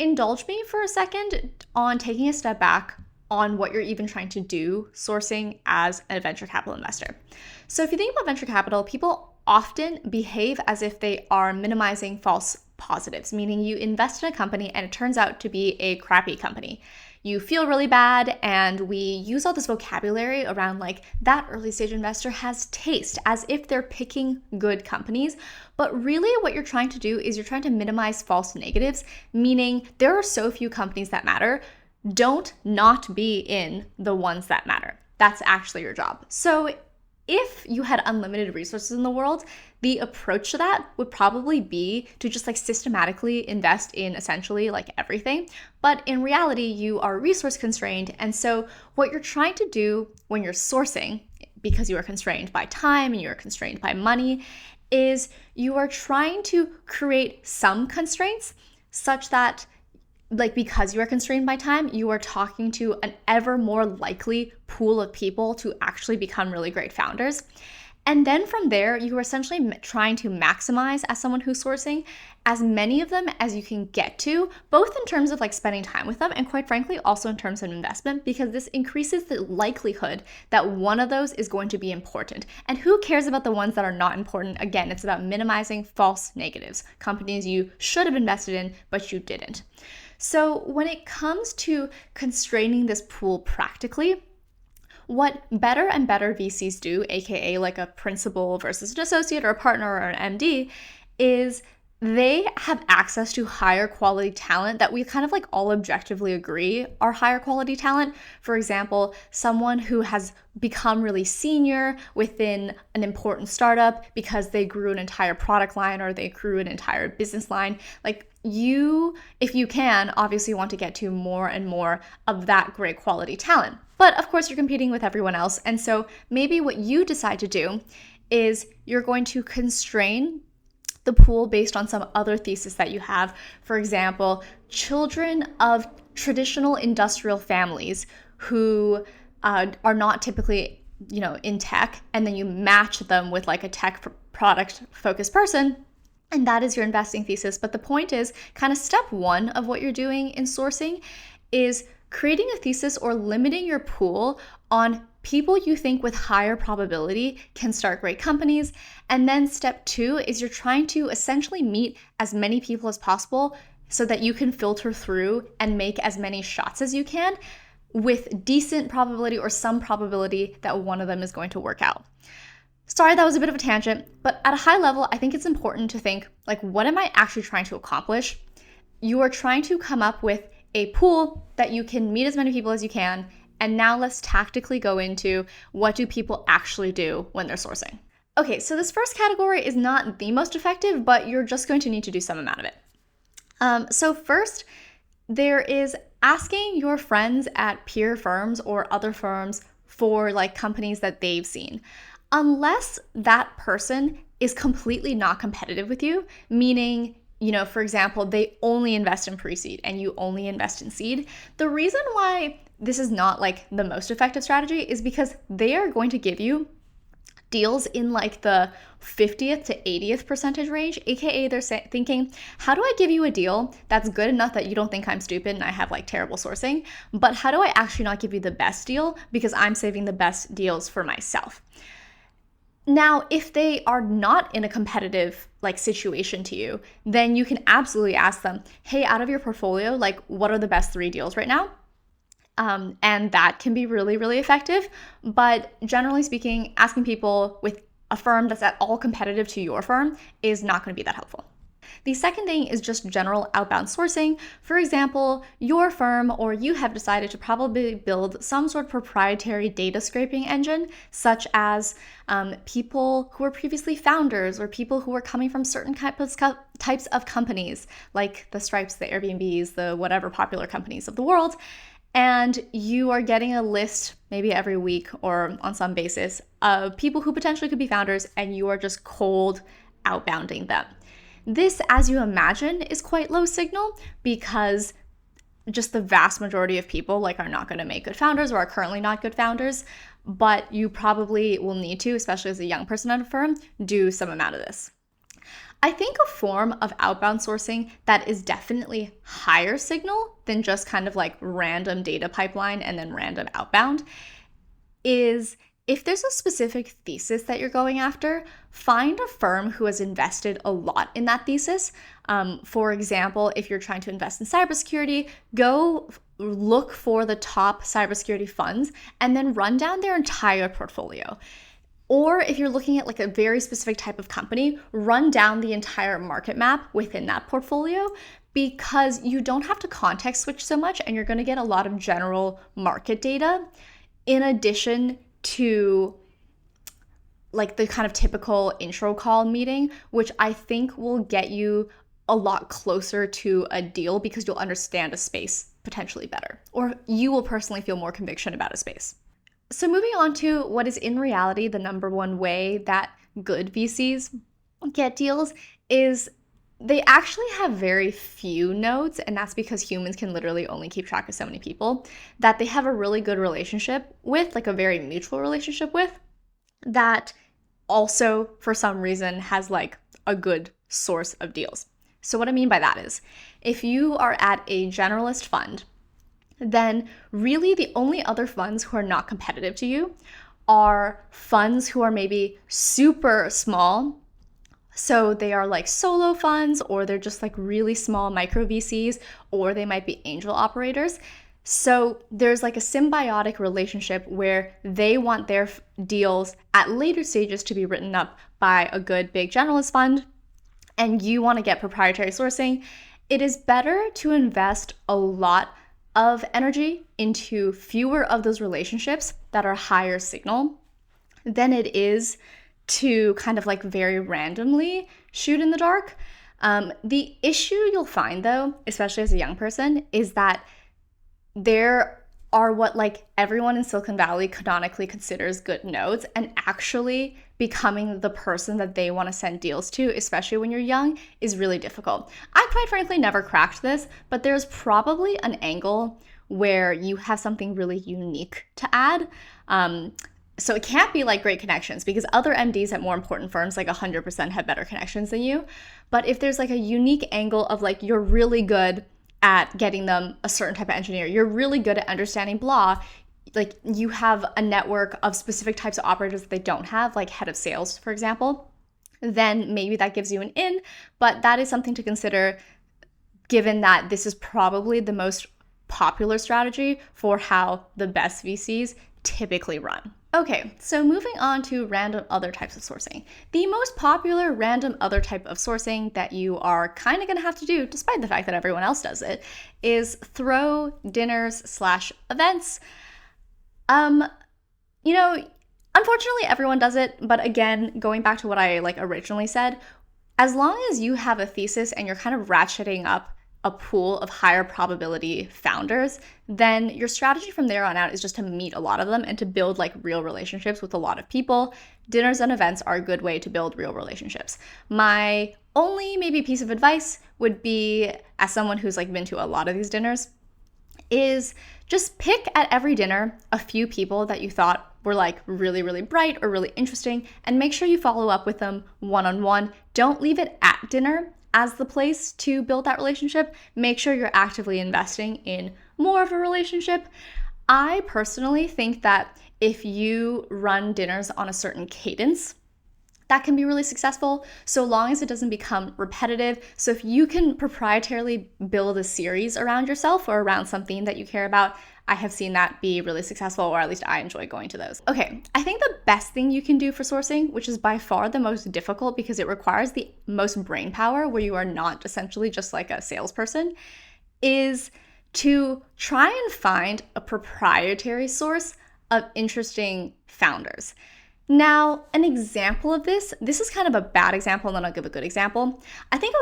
indulge me for a second on taking a step back on what you're even trying to do sourcing as a venture capital investor. So if you think about venture capital, people often behave as if they are minimizing false positives, meaning you invest in a company and it turns out to be a crappy company. You feel really bad, and we use all this vocabulary around like that early stage investor has taste, as if they're picking good companies. But really what you're trying to do is you're trying to minimize false negatives, meaning there are so few companies that matter. Don't not be in the ones that matter. That's actually your job. So if you had unlimited resources in the world, the approach to that would probably be to just like systematically invest in essentially like everything. But in reality, you are resource constrained. And so what you're trying to do when you're sourcing, because you are constrained by time and you're constrained by money, is you are trying to create some constraints such that like because you are constrained by time, you are talking to an ever more likely pool of people to actually become really great founders. And then from there, you are essentially trying to maximize as someone who's sourcing as many of them as you can get to, both in terms of like spending time with them and quite frankly, also in terms of investment, because this increases the likelihood that one of those is going to be important. And who cares about the ones that are not important? Again, it's about minimizing false negatives, companies you should have invested in, but you didn't. So when it comes to constraining this pool practically, what better and better VCs do, aka like a principal versus an associate or a partner or an MD, is they have access to higher quality talent that we kind of like all objectively agree are higher quality talent. For example, someone who has become really senior within an important startup because they grew an entire product line or they grew an entire business line. Like you, if you can, obviously want to get to more and more of that great quality talent. But of course, you're competing with everyone else. And so maybe what you decide to do is you're going to constrain the pool based on some other thesis that you have. For example, children of traditional industrial families who are not typically, in tech, and then you match them with like a tech product focused person. And that is your investing thesis. But the point is kind of step one of what you're doing in sourcing is creating a thesis or limiting your pool on people you think with higher probability can start great companies. And then step two is you're trying to essentially meet as many people as possible so that you can filter through and make as many shots as you can with decent probability or some probability that one of them is going to work out. Sorry, that was a bit of a tangent, but at a high level, I think it's important to think, like, what am I actually trying to accomplish? You are trying to come up with a pool that you can meet as many people as you can. And now let's tactically go into what do people actually do when they're sourcing. Okay, so this first category is not the most effective, but you're just going to need to do some amount of it. So first, there is asking your friends at peer firms or other firms for like companies that they've seen. Unless that person is completely not competitive with you, meaning, for example, they only invest in pre-seed and you only invest in seed. The reason why this is not like the most effective strategy is because they are going to give you deals in like the 50th to 80th percentage range, aka they're thinking, how do I give you a deal that's good enough that you don't think I'm stupid and I have like terrible sourcing, but how do I actually not give you the best deal because I'm saving the best deals for myself? Now, if they are not in a competitive like situation to you, then you can absolutely ask them, hey, out of your portfolio, like what are the best 3 deals right now? And that can be really, really effective. But generally speaking, asking people with a firm that's at all competitive to your firm is not going to be that helpful. The second thing is just general outbound sourcing. For example, your firm or you have decided to probably build some sort of proprietary data scraping engine, such as people who were previously founders or people who are coming from certain types of companies, like the Stripes, the Airbnbs, the whatever popular companies of the world. And you are getting a list maybe every week or on some basis of people who potentially could be founders, and you are just cold outbounding them. This, as you imagine, is quite low signal because just the vast majority of people like are not going to make good founders or are currently not good founders, but you probably will need to, especially as a young person at a firm, do some amount of this. I think a form of outbound sourcing that is definitely higher signal than just kind of like random data pipeline and then random outbound is if there's a specific thesis that you're going after, find a firm who has invested a lot in that thesis. For example, if you're trying to invest in cybersecurity, go look for the top cybersecurity funds and then run down their entire portfolio. Or if you're looking at like a very specific type of company, run down the entire market map within that portfolio, because you don't have to context switch so much and you're going to get a lot of general market data in addition to like the kind of typical intro call meeting, which I think will get you a lot closer to a deal because you'll understand a space potentially better, or you will personally feel more conviction about a space. So moving on to what is in reality the number one way that good VCs get deals is they actually have very few nodes, and that's because humans can literally only keep track of so many people that they have a really good relationship with, like a very mutual relationship with, that also for some reason has like a good source of deals. So what I mean by that is if you are at a generalist fund, then really the only other funds who are not competitive to you are funds who are maybe super small. So they are like solo funds, or they're just like really small micro VCs, or they might be angel operators. So there's like a symbiotic relationship where they want their deals at later stages to be written up by a good big generalist fund, and you want to get proprietary sourcing. It is better to invest a lot of energy into fewer of those relationships that are higher signal than it is to kind of like very randomly shoot in the dark. The issue you'll find though, especially as a young person, is that there are what like everyone in Silicon Valley canonically considers good nodes, and actually becoming the person that they want to send deals to, especially when you're young, is really difficult. I quite frankly never cracked this, but there's probably an angle where you have something really unique to add. So it can't be like great connections, because other MDs at more important firms like 100% have better connections than you. But if there's like a unique angle of like you're really good at getting them a certain type of engineer, you're really good at understanding blah, like you have a network of specific types of operators that they don't have, like head of sales, for example, then maybe that gives you an in. But that is something to consider, given that this is probably the most popular strategy for how the best VCs typically run. Okay, so moving on to random other types of sourcing. The most popular random other type of sourcing that you are kind of going to have to do, despite the fact that everyone else does it, is throw dinners/events. Unfortunately everyone does it, but again, going back to what I like originally said, as long as you have a thesis and you're kind of ratcheting up a pool of higher probability founders, then your strategy from there on out is just to meet a lot of them and to build like real relationships with a lot of people. Dinners and events are a good way to build real relationships. My only maybe piece of advice would be, as someone who's like been to a lot of these dinners, is just pick at every dinner a few people that you thought were like really, really bright or really interesting, and make sure you follow up with them one-on-one. Don't leave it at dinner as the place to build that relationship. Make sure you're actively investing in more of a relationship. I personally think that if you run dinners on a certain cadence, that can be really successful, so long as it doesn't become repetitive. So if you can proprietarily build a series around yourself or around something that you care about, I have seen that be really successful, or at least I enjoy going to those. Okay, I think the best thing you can do for sourcing, which is by far the most difficult because it requires the most brain power, where you are not essentially just like a salesperson, is to try and find a proprietary source of interesting founders. Now, an example of this is kind of a bad example, and then I'll give a good example. I think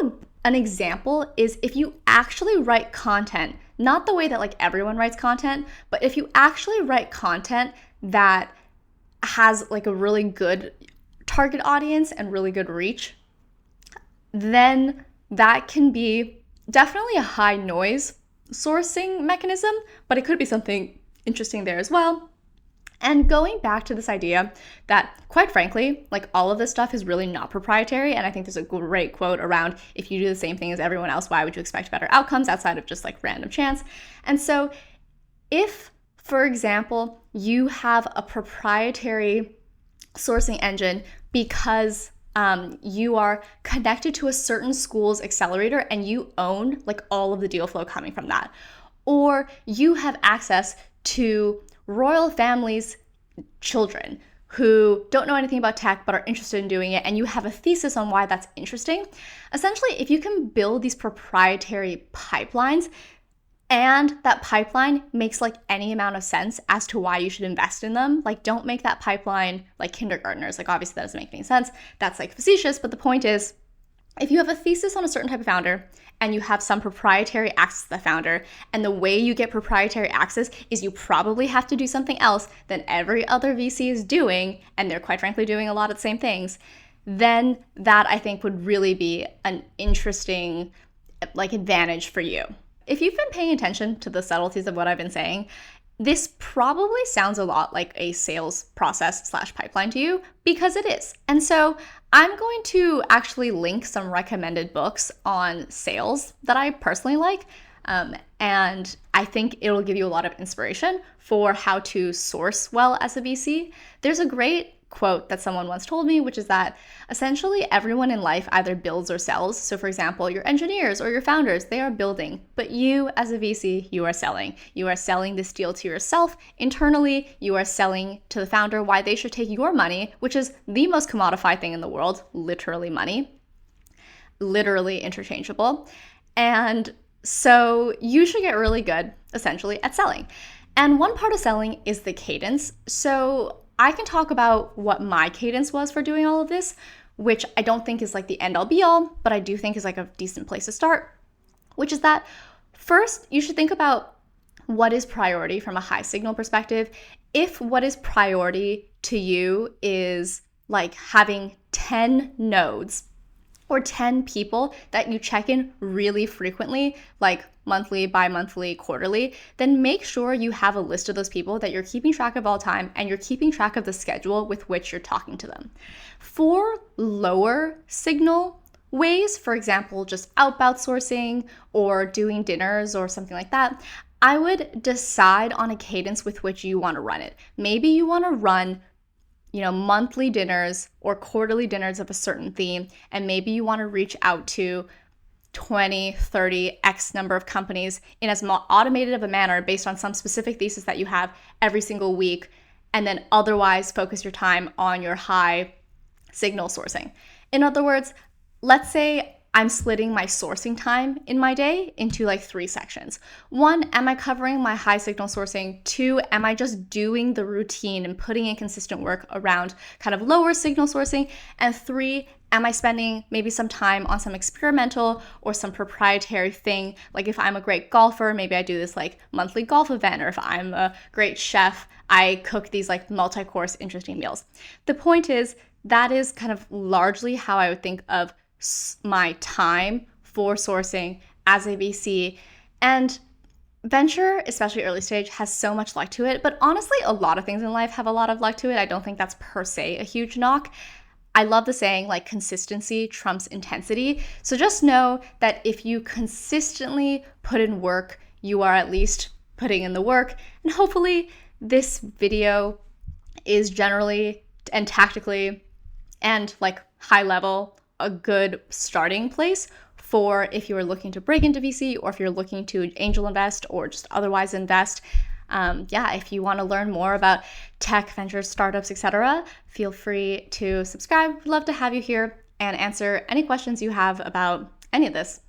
an example is if you actually write content, not the way that like everyone writes content, but if you actually write content that has like a really good target audience and really good reach, then that can be definitely a high noise sourcing mechanism, but it could be something interesting there as well. And going back to this idea that, quite frankly, like all of this stuff is really not proprietary. And I think there's a great quote around, if you do the same thing as everyone else, why would you expect better outcomes outside of just like random chance? And so if, for example, you have a proprietary sourcing engine because you are connected to a certain school's accelerator and you own like all of the deal flow coming from that, or you have access to royal families' children who don't know anything about tech but are interested in doing it, and you have a thesis on why that's interesting. Essentially, if you can build these proprietary pipelines and that pipeline makes like any amount of sense as to why you should invest in them, like don't make that pipeline like kindergartners. Like obviously that doesn't make any sense. That's like facetious, but the point is, if you have a thesis on a certain type of founder and you have some proprietary access to the founder, and the way you get proprietary access is you probably have to do something else than every other VC is doing, and they're quite frankly doing a lot of the same things, then that I think would really be an interesting like advantage for you. If you've been paying attention to the subtleties of what I've been saying, this probably sounds a lot like a sales process / pipeline to you, because it is. And so I'm going to actually link some recommended books on sales that I personally like. And I think it'll give you a lot of inspiration for how to source well as a VC. There's a great quote that someone once told me, which is that essentially everyone in life either builds or sells. So for example, your engineers or your founders, they are building, but you as a VC, you are selling. You are selling this deal to yourself internally. You are selling to the founder why they should take your money, which is the most commodified thing in the world, literally money, literally interchangeable. And so you should get really good essentially at selling. And one part of selling is the cadence. So I can talk about what my cadence was for doing all of this, which I don't think is like the end all be all, but I do think is like a decent place to start, which is that first you should think about what is priority from a high signal perspective. If what is priority to you is like having 10 nodes or 10 people that you check in really frequently, like monthly, bi-monthly, quarterly, then make sure you have a list of those people that you're keeping track of all time, and you're keeping track of the schedule with which you're talking to them. For lower signal ways, for example, just outbound sourcing or doing dinners or something like that, I would decide on a cadence with which you want to run it. Maybe you want to run monthly dinners or quarterly dinners of a certain theme, and maybe you want to reach out to 20, 30, X number of companies in as automated of a manner based on some specific thesis that you have every single week, and then otherwise focus your time on your high signal sourcing. In other words, let's say I'm splitting my sourcing time in my day into like 3 sections. 1, am I covering my high signal sourcing? 2, am I just doing the routine and putting in consistent work around kind of lower signal sourcing? And 3, am I spending maybe some time on some experimental or some proprietary thing? Like if I'm a great golfer, maybe I do this like monthly golf event, or if I'm a great chef, I cook these like multi-course interesting meals. The point is, that is kind of largely how I would think of my time for sourcing as a VC. And venture, especially early stage, has so much luck to it. But honestly, a lot of things in life have a lot of luck to it. I don't think that's per se a huge knock. I love the saying like consistency trumps intensity. So just know that if you consistently put in work, you are at least putting in the work. And hopefully this video is generally and tactically and like high level a good starting place for if you're looking to break into VC, or if you're looking to angel invest or just otherwise invest. If you want to learn more about tech, ventures, startups, etc., feel free to subscribe. We'd love to have you here and answer any questions you have about any of this.